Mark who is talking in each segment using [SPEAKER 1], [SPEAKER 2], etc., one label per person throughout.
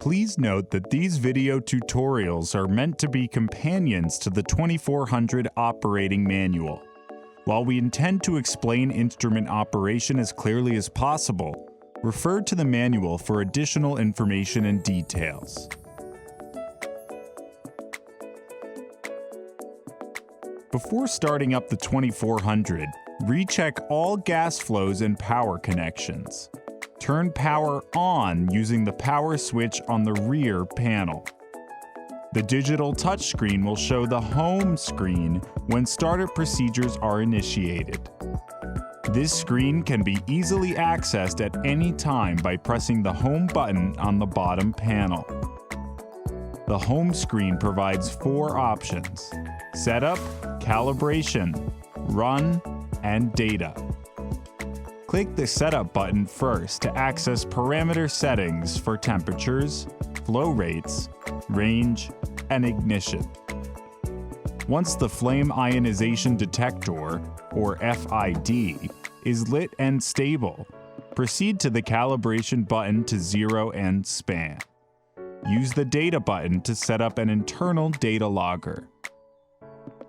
[SPEAKER 1] Please note that these video tutorials are meant to be companions to the 2400 operating manual. While we intend to explain instrument operation as clearly as possible, refer to the manual for additional information and details. Before starting up the 2400, recheck all gas flows and power connections. Turn power on using the power switch on the rear panel. The digital touchscreen will show the home screen when startup procedures are initiated. This screen can be easily accessed at any time by pressing the home button on the bottom panel. The home screen provides 4 options: Setup, Calibration, Run, and Data. Click the Setup button first to access parameter settings for temperatures, flow rates, range, and ignition. Once the flame ionization detector, or FID, is lit and stable, proceed to the Calibration button to zero and span. Use the Data button to set up an internal data logger.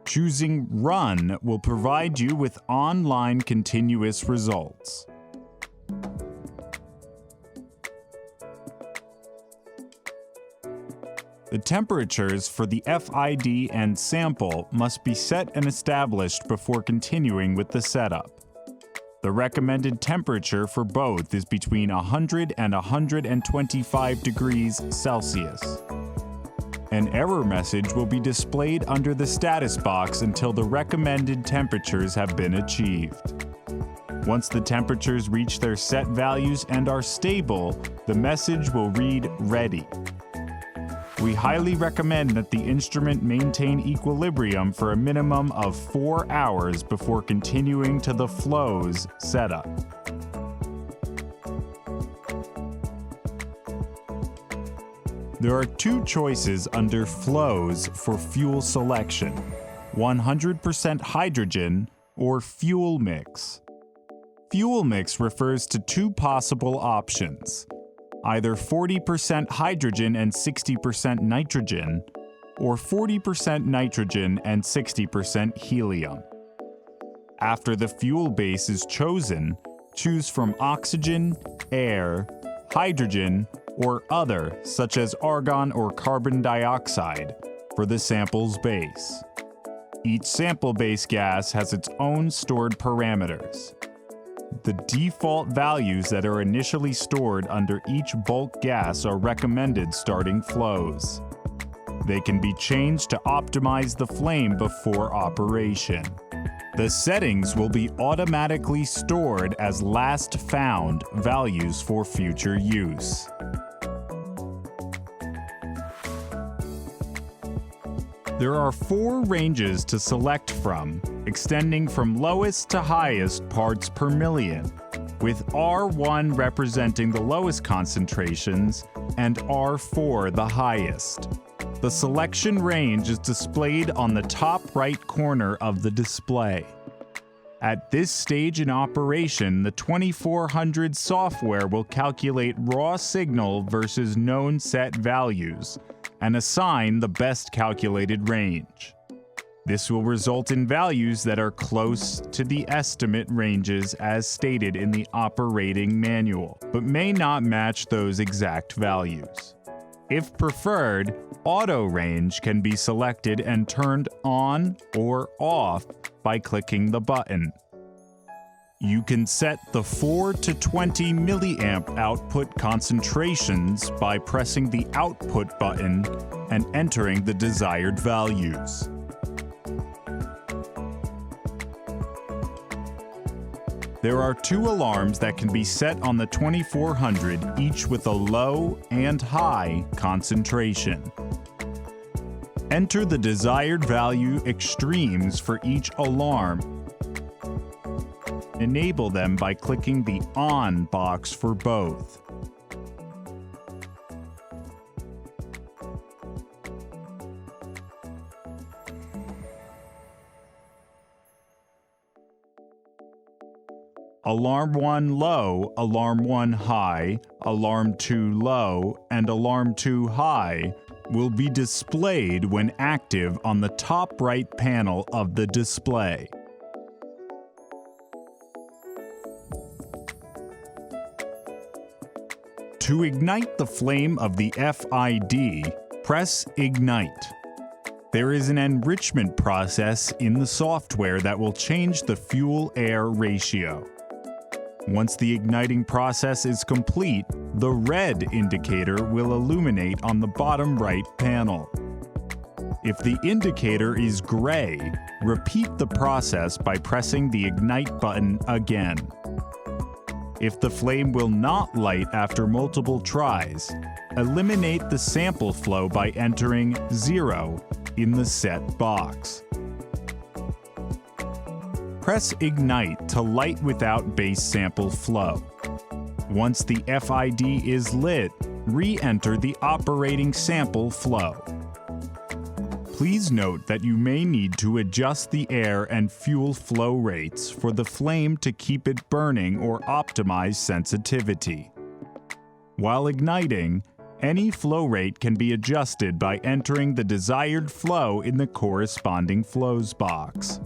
[SPEAKER 1] Choosing Run will provide you with online continuous results. The temperatures for the FID and sample must be set and established before continuing with the setup. The recommended temperature for both is between 100 and 125 degrees Celsius. An error message will be displayed under the status box until the recommended temperatures have been achieved. Once the temperatures reach their set values and are stable, the message will read "Ready." We highly recommend that the instrument maintain equilibrium for a minimum of 4 hours before continuing to the flows setup. There are 2 choices under flows for fuel selection: 100% hydrogen or fuel mix. Fuel mix refers to 2 possible options: either 40% hydrogen and 60% nitrogen, or 40% nitrogen and 60% helium. After the fuel base is chosen, choose from oxygen, air, hydrogen, or other, such as argon or carbon dioxide, for the sample's base. Each sample base gas has its own stored parameters. The default values that are initially stored under each bulk gas are recommended starting flows. They can be changed to optimize the flame before operation. The settings will be automatically stored as last found values for future use. There are 4 ranges to select from, extending from lowest to highest parts per million, with R1 representing the lowest concentrations and R4 the highest. The selection range is displayed on the top right corner of the display. At this stage in operation, the 2400 software will calculate raw signal versus known set values and assign the best calculated range. This will result in values that are close to the estimate ranges as stated in the operating manual, but may not match those exact values. If preferred, auto range can be selected and turned on or off by clicking the button. You can set the 4 to 20 milliamp output concentrations by pressing the output button and entering the desired values. There are 2 alarms that can be set on the 2400, each with a low and high concentration. Enter the desired value extremes for each alarm. Enable them by clicking the On box for both. Alarm 1 low, Alarm 1 high, Alarm 2 low, and Alarm 2 high will be displayed when active on the top right panel of the display. To ignite the flame of the FID, press Ignite. There is an enrichment process in the software that will change the fuel-air ratio. Once the igniting process is complete, the red indicator will illuminate on the bottom right panel. If the indicator is gray, repeat the process by pressing the Ignite button again. If the flame will not light after multiple tries, eliminate the sample flow by entering 0 in the set box. Press Ignite to light without base sample flow. Once the FID is lit, re-enter the operating sample flow. Please note that you may need to adjust the air and fuel flow rates for the flame to keep it burning or optimize sensitivity. While igniting, any flow rate can be adjusted by entering the desired flow in the corresponding flows box.